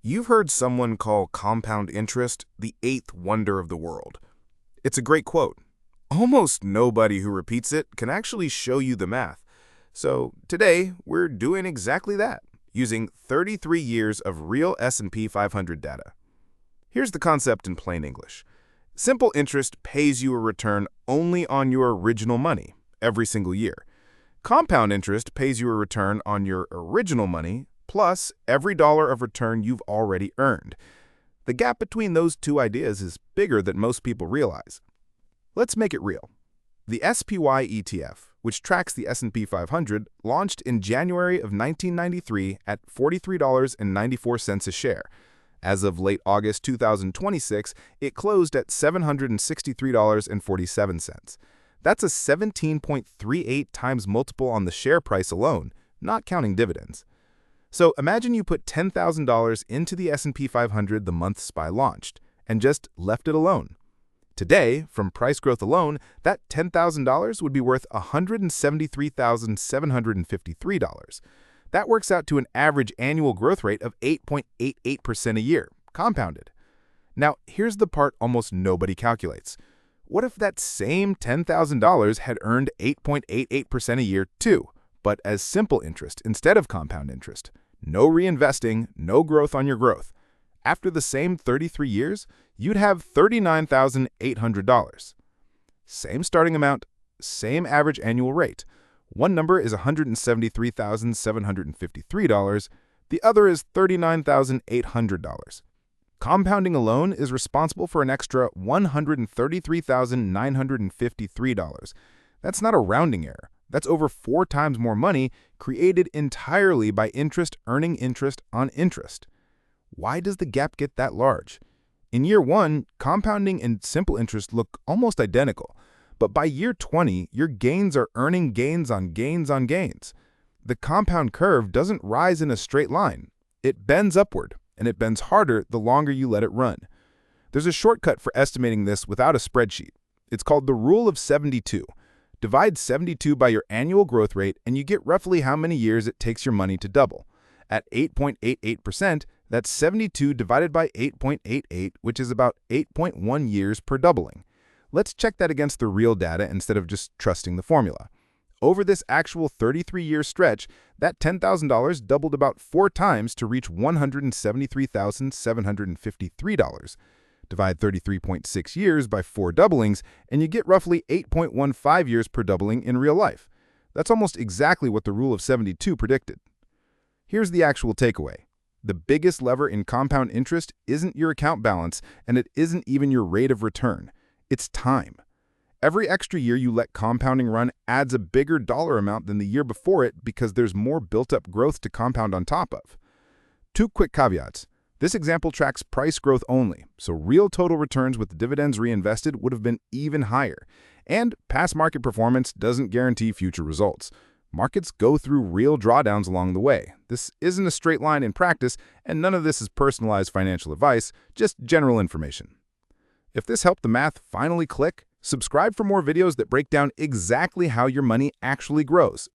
You've heard someone call compound interest the eighth wonder of the world. It's a great quote. Almost nobody who repeats it can actually show you the math. So today, we're doing exactly that, using 33 years of real S&P 500 data. Here's the concept in plain English. Simple interest pays you a return only on your original money every single year. Compound interest pays you a return on your original money plus every dollar of return you've already earned. The gap between those two ideas is bigger than most people realize. Let's make it real. The SPY ETF, which tracks the S&P 500, launched in January of 1993 at $43.94 a share. As of late August 2026, it closed at $763.47. That's a 17.38 times multiple on the share price alone, not counting dividends. So imagine you put $10,000 into the S&P 500 the month SPY launched, and just left it alone. Today, from price growth alone, that $10,000 would be worth $173,753. That works out to an average annual growth rate of 8.88% a year, compounded. Now, here's the part almost nobody calculates. What if that same $10,000 had earned 8.88% a year too, but as simple interest instead of compound interest? No reinvesting, no growth on your growth. After the same 33 years, you'd have $39,800. Same starting amount, same average annual rate. One number is $173,753, the other is $39,800. Compounding alone is responsible for an extra $133,953. That's not a rounding error. That's over 4 times more money created entirely by interest earning interest on interest. Why does the gap get that large? In year 1, compounding and simple interest look almost identical. But by year 20, your gains are earning gains on gains on gains. The compound curve doesn't rise in a straight line. It bends upward, and it bends harder the longer you let it run. There's a shortcut for estimating this without a spreadsheet. It's called the rule of 72. Divide 72 by your annual growth rate, and you get roughly how many years it takes your money to double. At 8.88%, that's 72 divided by 8.88, which is about 8.1 years per doubling. Let's check that against the real data instead of just trusting the formula. Over this actual 33-year stretch, that $10,000 doubled about 4 times to reach $173,753. Divide 33.6 years by 4 doublings, and you get roughly 8.15 years per doubling in real life. That's almost exactly what the rule of 72 predicted. Here's the actual takeaway. The biggest lever in compound interest isn't your account balance, and it isn't even your rate of return. It's time. Every extra year you let compounding run adds a bigger dollar amount than the year before it because there's more built-up growth to compound on top of. 2 quick caveats. This example tracks price growth only, so real total returns with dividends reinvested would have been even higher. And past market performance doesn't guarantee future results. Markets go through real drawdowns along the way. This isn't a straight line in practice, and none of this is personalized financial advice, just general information. If this helped the math finally click, subscribe for more videos that break down exactly how your money actually grows,